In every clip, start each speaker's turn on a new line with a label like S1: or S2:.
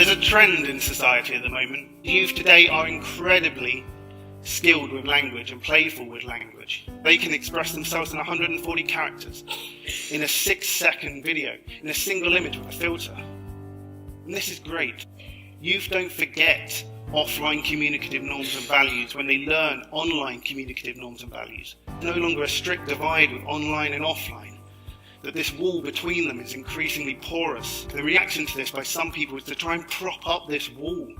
S1: There's a trend in society at the moment. Youth today are incredibly skilled with language and playful with language. They can express themselves in 140 characters, in a 6-second video, in a single image with a filter. And this is great. Youth don't forget offline communicative norms and values when they learn online communicative norms and values. There's no longer a strict divide with online and offline, that this wall between them is increasingly porous. The reaction to this by some people is to try and prop up this wall,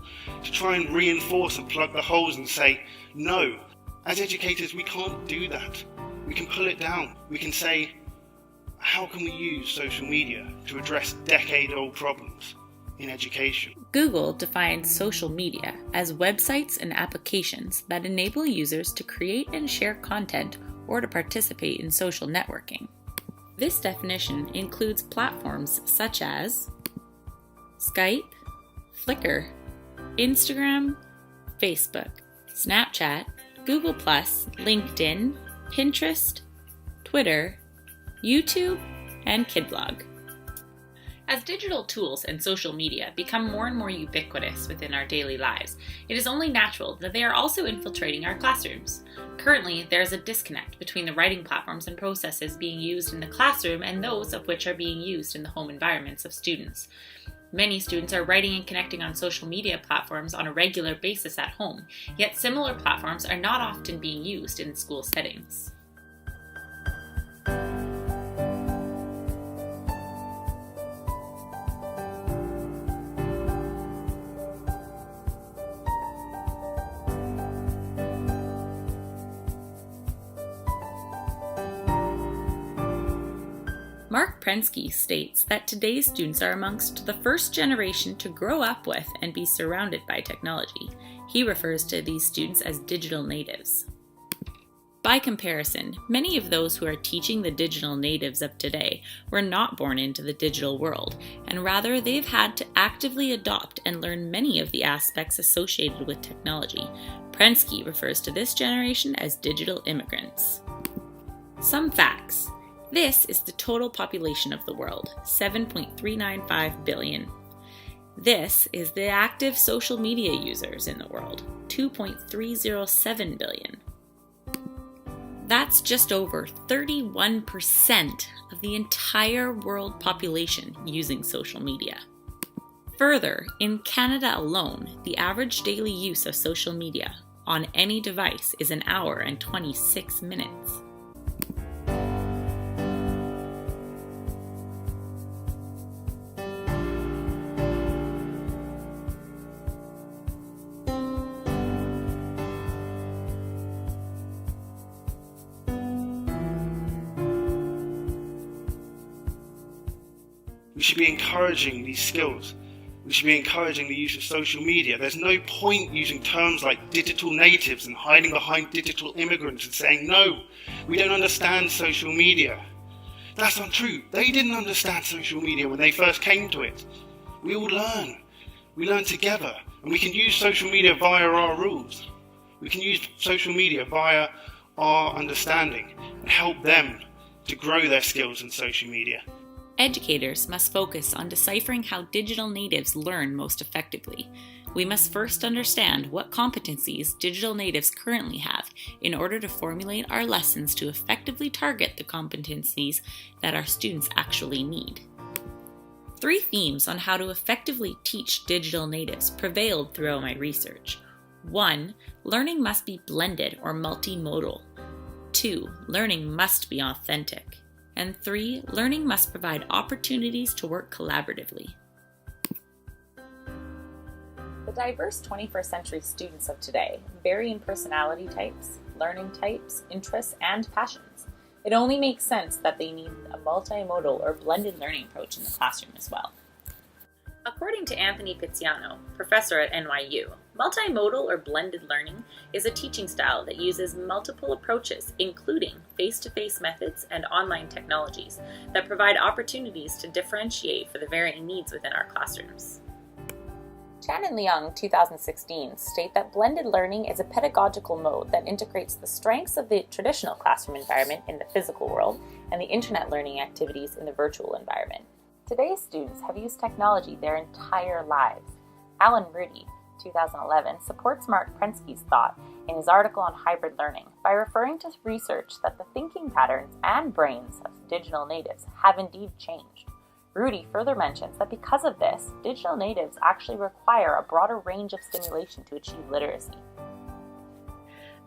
S1: to try and reinforce and plug the holes and say, no, as educators we can't do that. We can pull it down. We can say, how can we use social media to address decade-old problems in education?
S2: Google defines social media as websites and applications that enable users to create and share content or to participate in social networking. This definition includes platforms such as Skype, Flickr, Instagram, Facebook, Snapchat, Google+, LinkedIn, Pinterest, Twitter, YouTube, and Kidblog. As digital tools and social media become more and more ubiquitous within our daily lives, it is only natural that they are also infiltrating our classrooms. Currently, there is a disconnect between the writing platforms and processes being used in the classroom and those of which are being used in the home environments of students. Many students are writing and connecting on social media platforms on a regular basis at home, yet similar platforms are not often being used in school settings. Mark Prensky states that today's students are amongst the first generation to grow up with and be surrounded by technology. He refers to these students as digital natives. By comparison, many of those who are teaching the digital natives of today were not born into the digital world, and rather they've had to actively adopt and learn many of the aspects associated with technology. Prensky refers to this generation as digital immigrants. Some facts. This is the total population of the world, 7.395 billion. This is the active social media users in the world, 2.307 billion. That's just over 31% of the entire world population using social media. Further, in Canada alone, the average daily use of social media on any device is 1 hour and 26 minutes.
S1: We should be encouraging these skills. We should be encouraging the use of social media. There's no point using terms like digital natives and hiding behind digital immigrants and saying, no, we don't understand social media. That's untrue. They didn't understand social media when they first came to it. We all learn. We learn together. And we can use social media via our rules. We can use social media via our understanding and help them to grow their skills in social media.
S2: Educators must focus on deciphering how digital natives learn most effectively. We must first understand what competencies digital natives currently have in order to formulate our lessons to effectively target the competencies that our students actually need. 3 themes on how to effectively teach digital natives prevailed throughout my research. 1. Learning must be blended or multimodal. 2. Learning must be authentic. And 3, learning must provide opportunities to work collaboratively.
S3: The diverse 21st century students of today vary in personality types, learning types, interests, and passions. It only makes sense that they need a multimodal or blended learning approach in the classroom as well. According to Anthony Pizziano, professor at NYU, multimodal or blended learning is a teaching style that uses multiple approaches, including face-to-face methods and online technologies, that provide opportunities to differentiate for the varying needs within our classrooms. Chan and Leung, 2016, state that blended learning is a pedagogical mode that integrates the strengths of the traditional classroom environment in the physical world and the internet learning activities in the virtual environment. Today's students have used technology their entire lives. Alan Rudy, 2011, supports Mark Prensky's thought in his article on hybrid learning by referring to research that the thinking patterns and brains of digital natives have indeed changed. Rudy further mentions that because of this, digital natives actually require a broader range of stimulation to achieve literacy.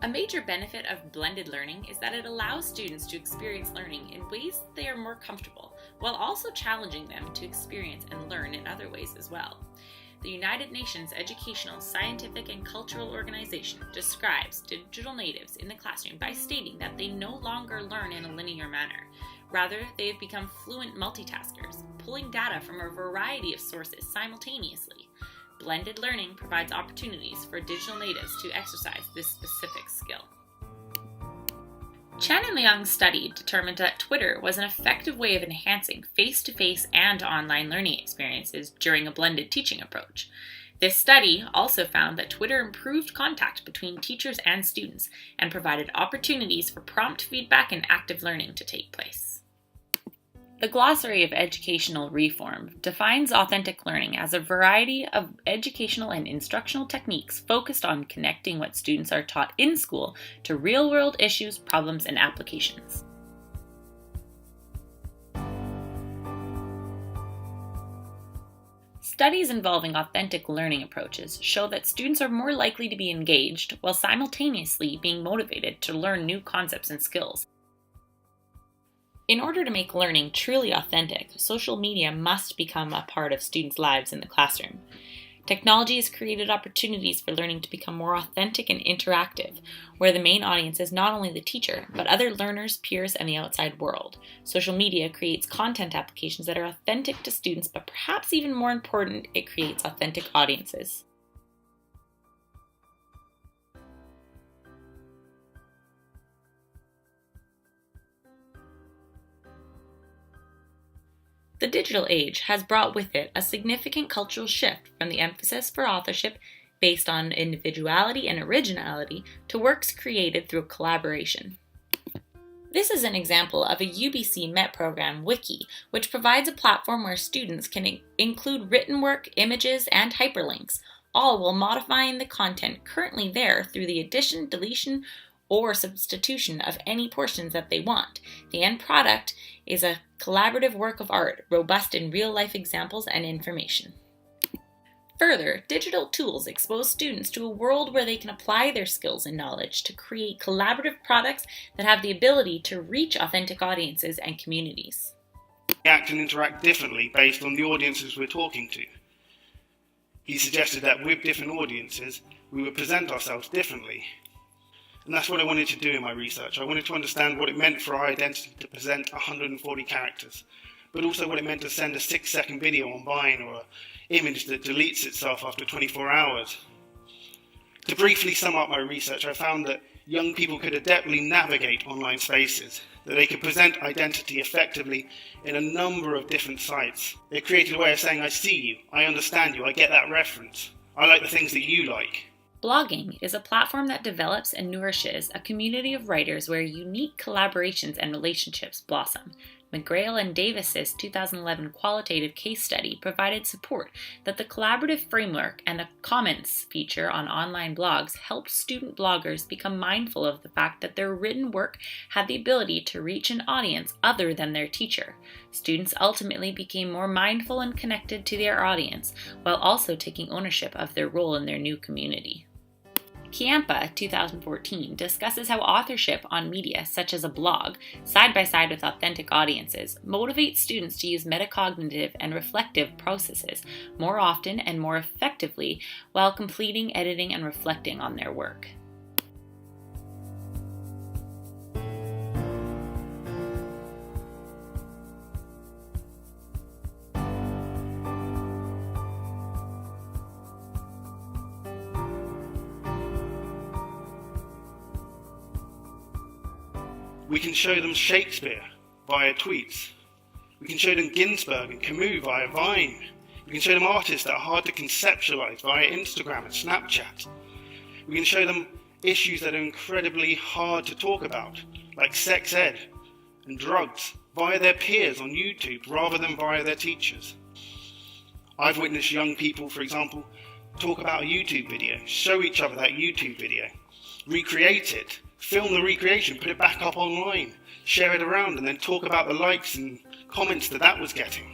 S2: A major benefit of blended learning is that it allows students to experience learning in ways they are more comfortable, while also challenging them to experience and learn in other ways as well. The United Nations Educational, Scientific, and Cultural Organization describes digital natives in the classroom by stating that they no longer learn in a linear manner. Rather, they have become fluent multitaskers, pulling data from a variety of sources simultaneously. Blended learning provides opportunities for digital natives to exercise this specific skill. Chan and Liang's study determined that Twitter was an effective way of enhancing face-to-face and online learning experiences during a blended teaching approach. This study also found that Twitter improved contact between teachers and students and provided opportunities for prompt feedback and active learning to take place. The Glossary of Educational Reform defines authentic learning as a variety of educational and instructional techniques focused on connecting what students are taught in school to real-world issues, problems, and applications. Studies involving authentic learning approaches show that students are more likely to be engaged while simultaneously being motivated to learn new concepts and skills. In order to make learning truly authentic, social media must become a part of students' lives in the classroom. Technology has created opportunities for learning to become more authentic and interactive, where the main audience is not only the teacher, but other learners, peers, and the outside world. Social media creates content applications that are authentic to students, but perhaps even more important, it creates authentic audiences. The digital age has brought with it a significant cultural shift from the emphasis for authorship based on individuality and originality to works created through collaboration. This is an example of a UBC MET program wiki, which provides a platform where students can include written work, images, and hyperlinks, all while modifying the content currently there through the addition, deletion, or substitution of any portions that they want. The end product is a collaborative work of art, robust in real-life examples and information. Further, digital tools expose students to a world where they can apply their skills and knowledge to create collaborative products that have the ability to reach authentic audiences and communities.
S1: We act and interact differently based on the audiences we're talking to. He suggested that with different audiences, we would present ourselves differently. And that's what I wanted to do in my research. I wanted to understand what it meant for our identity to present 140 characters, but also what it meant to send a 6-second video on Vine or an image that deletes itself after 24 hours. To briefly sum up my research, I found that young people could adeptly navigate online spaces, that they could present identity effectively in a number of different sites. They created a way of saying, I see you, I understand you, I get that reference, I like the things that you like.
S2: Blogging is a platform that develops and nourishes a community of writers where unique collaborations and relationships blossom. McGrail and Davis's 2011 qualitative case study provided support that the collaborative framework and the comments feature on online blogs helped student bloggers become mindful of the fact that their written work had the ability to reach an audience other than their teacher. Students ultimately became more mindful and connected to their audience, while also taking ownership of their role in their new community. Kiampa 2014 discusses how authorship on media, such as a blog, side by side with authentic audiences, motivates students to use metacognitive and reflective processes more often and more effectively while completing, editing, and reflecting on their work.
S1: We can show them Shakespeare via tweets. We can show them Ginsberg and Camus via Vine. We can show them artists that are hard to conceptualize via Instagram and Snapchat. We can show them issues that are incredibly hard to talk about, like sex ed and drugs, via their peers on YouTube rather than via their teachers. I've witnessed young people, for example, talk about a YouTube video, show each other that YouTube video, recreate it, film the recreation, put it back up online, share it around, and then talk about the likes and comments that was getting.